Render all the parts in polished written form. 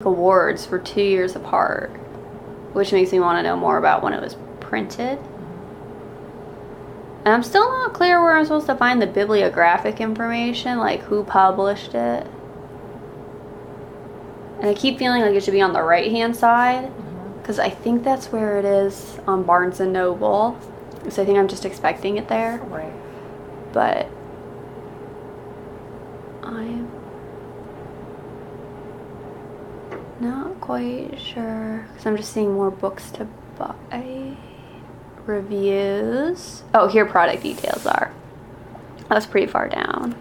awards were 2 years apart, which makes me want to know more about when it was printed. And I'm still not clear where I'm supposed to find the bibliographic information, like who published it. And I keep feeling like it should be on the right-hand side, because I think that's where it is on Barnes & Noble. So I think I'm just expecting it there. Right. But I'm not quite sure, because I'm just seeing more books to buy. Reviews. Oh, here product details are. That's pretty far down.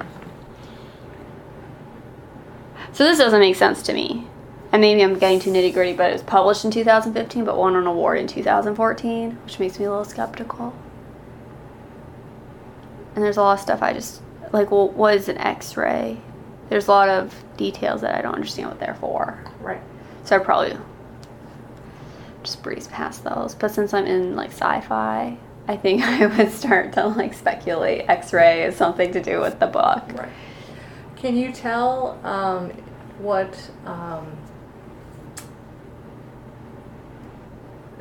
So this doesn't make sense to me. And maybe I'm getting too nitty gritty, but it was published in 2015, but won an award in 2014, which makes me a little skeptical. And there's a lot of stuff I just, like, well, what is an X-ray? There's a lot of details that I don't understand what they're for. Right. So I probably just breeze past those. But since I'm in, like, sci-fi, I think I would start to, like, speculate X-ray is something to do with the book. Right. Can you tell what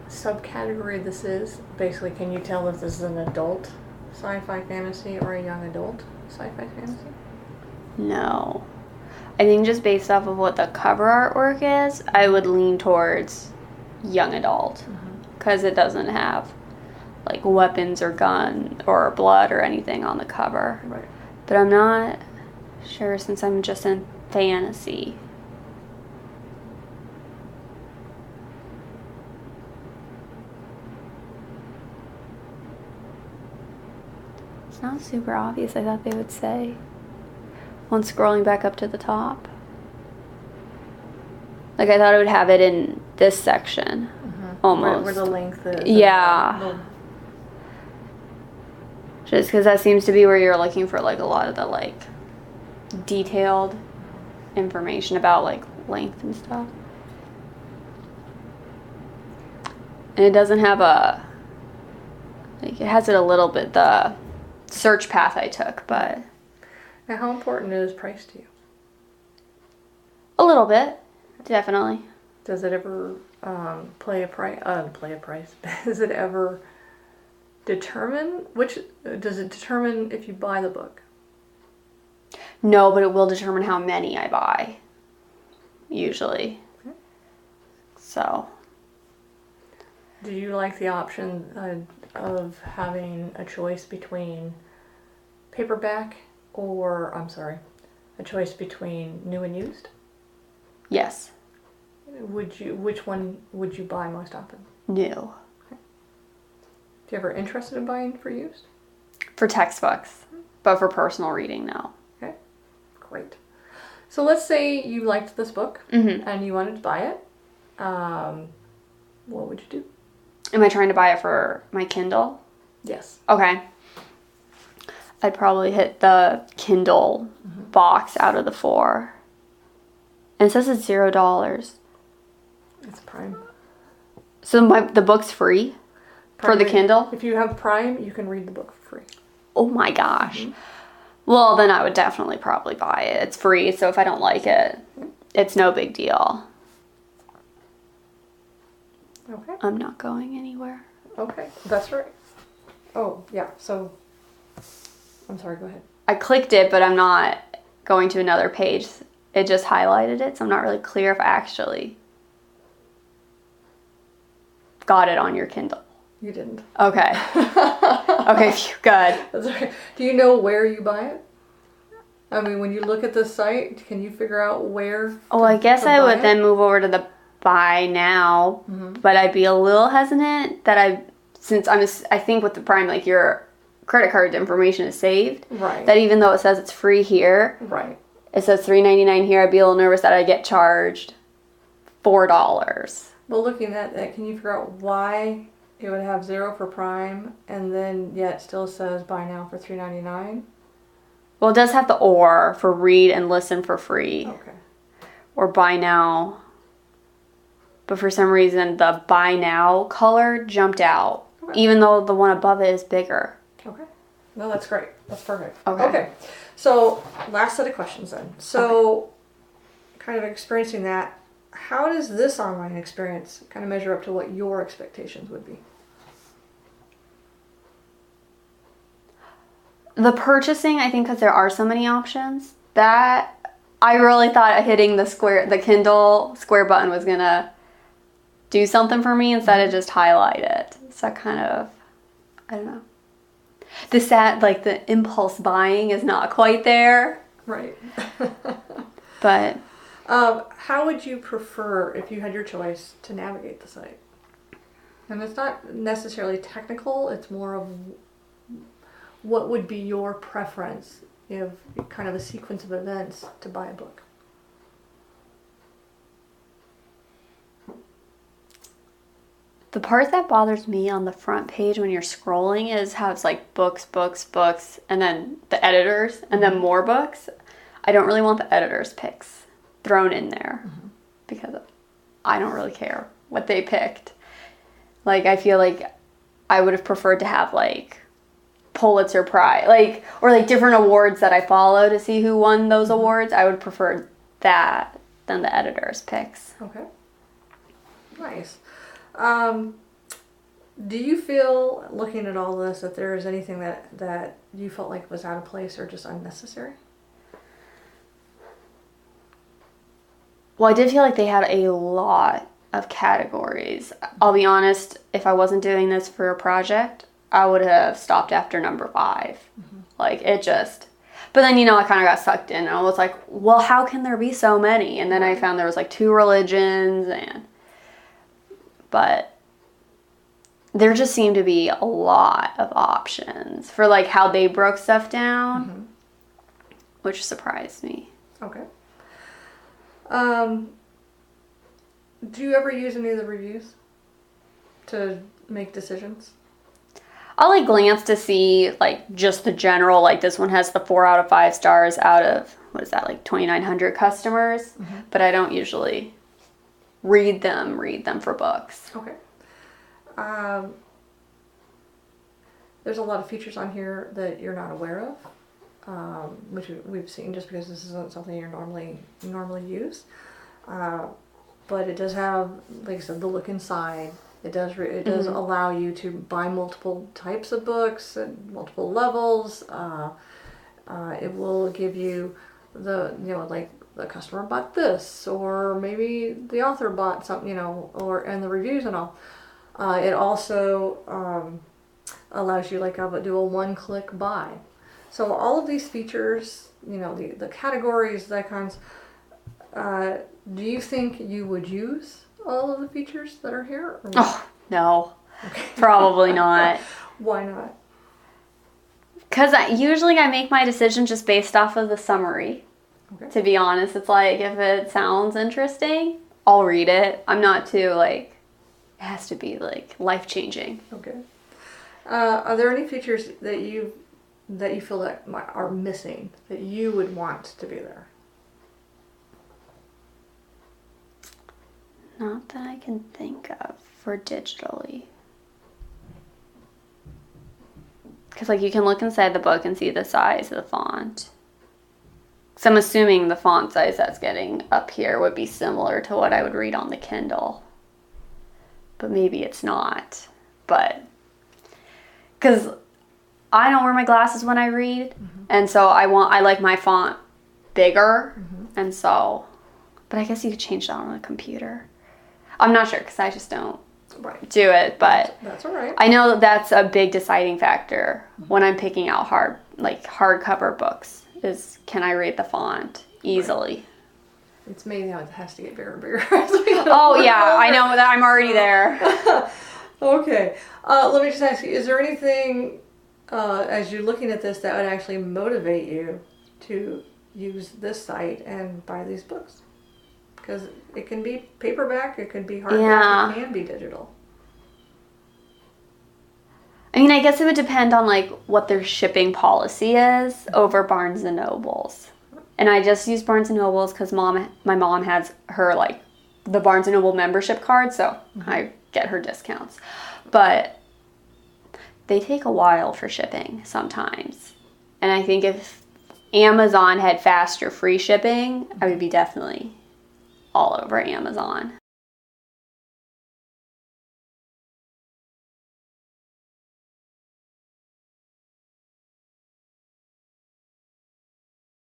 subcategory this is? Basically, can you tell if this is an adult sci-fi fantasy or a young adult sci-fi fantasy? No. I think just based off of what the cover artwork is, I would lean towards young adult. Because it doesn't have, like, weapons or gun or blood or anything on the cover. Right. But I'm not sure since I'm just in fantasy. It's not super obvious, I thought they would say. Once scrolling back up to the top. Like, I thought it would have it in this section. Almost. Where the length is. Yeah. Just because that seems to be where you're looking for, like, a lot of the, like, detailed information about, like, length and stuff. And it doesn't have a, like, it has it a little bit, the search path I took, but Now, how important is price to you? a little bit, definitely. Does it ever play a price? Does it ever determine does it determine if you buy the book? No, but it will determine how many I buy, usually. Okay. So, Do you like the option of having a choice between paperback a choice between new and used? yes, Which one would you buy most often? new. Do you ever interested in buying for used? For textbooks, but for personal reading, no. Okay, great. So let's say you liked this book and you wanted to buy it. What would you do? Am I trying to buy it for my Kindle? Yes. Okay. I'd probably hit the Kindle box out of the 4. And it says it's $0. It's Prime. So the book's free for the Kindle? If you have Prime, you can read the book for free. Oh my gosh. Well, then I would definitely probably buy it. It's free, so if I don't like it, it's no big deal. Okay. I'm not going anywhere. Okay, that's right. Oh, yeah, so... I'm sorry, go ahead. I clicked it, but I'm not going to another page. It just highlighted it, so I'm not really clear if I actually got it on your Kindle. You didn't. Okay. Okay, phew, good. That's right. Do you know where you buy it? I mean, when you look at the site, can you figure out where? Well, I guess I would then move over to the buy now, but I'd be a little hesitant that I think with the Prime, like, your credit card information is saved. Right. That even though it says it's free here, Right. it says $3.99 here, I'd be a little nervous that I'd get charged $4. Well, looking at that, can you figure out why it would have 0 for Prime and then yet still says buy now for $3.99? Well, it does have the or for read and listen for free. Okay. Or buy now. But for some reason, the buy now color jumped out, even though the one above it is bigger. Okay. No, that's great. That's perfect. Okay. So, last set of questions then. So, kind of experiencing that, how does this online experience kind of measure up to what your expectations would be? The purchasing, I think, because there are so many options, that I really thought hitting the Kindle square button was gonna do something for me instead of just highlight it. So kind of, I don't know. The impulse buying is not quite there. Right. But how would you prefer, if you had your choice, to navigate the site? And it's not necessarily technical, it's more of what would be your preference if kind of a sequence of events to buy a book? the part that bothers me on the front page when you're scrolling is how it's like books, books, books, and then the editors, and then more books. I don't really want the editors' picks thrown in there because I don't really care what they picked. Like, I feel like I would have preferred to have, like, Pulitzer Prize, like, or, like, different awards that I follow to see who won those awards. I would prefer that than the editors' picks. Okay. Nice. Do you feel, looking at all this, that there is anything that you felt like was out of place or just unnecessary? Well, I did feel like they had a lot of categories. I'll be honest, if I wasn't doing this for a project, I would have stopped after number 5. Like, it just... But then, I kind of got sucked in, and I was like, well, how can there be so many? And then I found there was, like, 2 religions, But there just seemed to be a lot of options for, like, how they broke stuff down, which surprised me. Okay. Do you ever use any of the reviews to make decisions? I'll, like, glance to see, like, just the general, like, this one has the 4 out of 5 stars out of, what is that, like, 2,900 customers? But I don't usually read them for books. Okay. There's a lot of features on here that you're not aware of, which we've seen just because this isn't something you normally use. But it does have, like I said, the look inside. It does allow you to buy multiple types of books at multiple levels. It will give you like the customer bought this, or maybe the author bought something, and the reviews and all. It also allows you to do a one-click buy. So all of these features, the categories, the icons. Do you think you would use all of the features that are here? Or Oh, no. Okay. Probably not. Why not? Because usually I make my decision just based off of the summary. Okay. To be honest, it's like, if it sounds interesting, I'll read it. I'm not too, it has to be, life-changing. Okay. Are there any features that you feel that are missing, that you would want to be there? Not that I can think of for digitally. Because, you can look inside the book and see the size of the font. So I'm assuming the font size that's getting up here would be similar to what I would read on the Kindle. But maybe it's not. But, because I don't wear my glasses when I read. And so I like my font bigger. And so, but I guess you could change that on a computer. I'm not sure because I just don't do it, but that's all right. I know that's a big deciding factor when I'm picking out hardcover books, is can I read the font easily? Right. It's me now. It has to get bigger and bigger. Oh yeah, I know that I'm already there. Okay, let me just ask you: is there anything as you're looking at this that would actually motivate you to use this site and buy these books? Because it can be paperback, it can be hardback, it can be digital. I mean, I guess it would depend on what their shipping policy is over Barnes & Nobles. And I just use Barnes & Nobles because my mom has her the Barnes & Noble membership card, so I get her discounts. But they take a while for shipping sometimes. And I think if Amazon had faster free shipping, I would be definitely all over Amazon.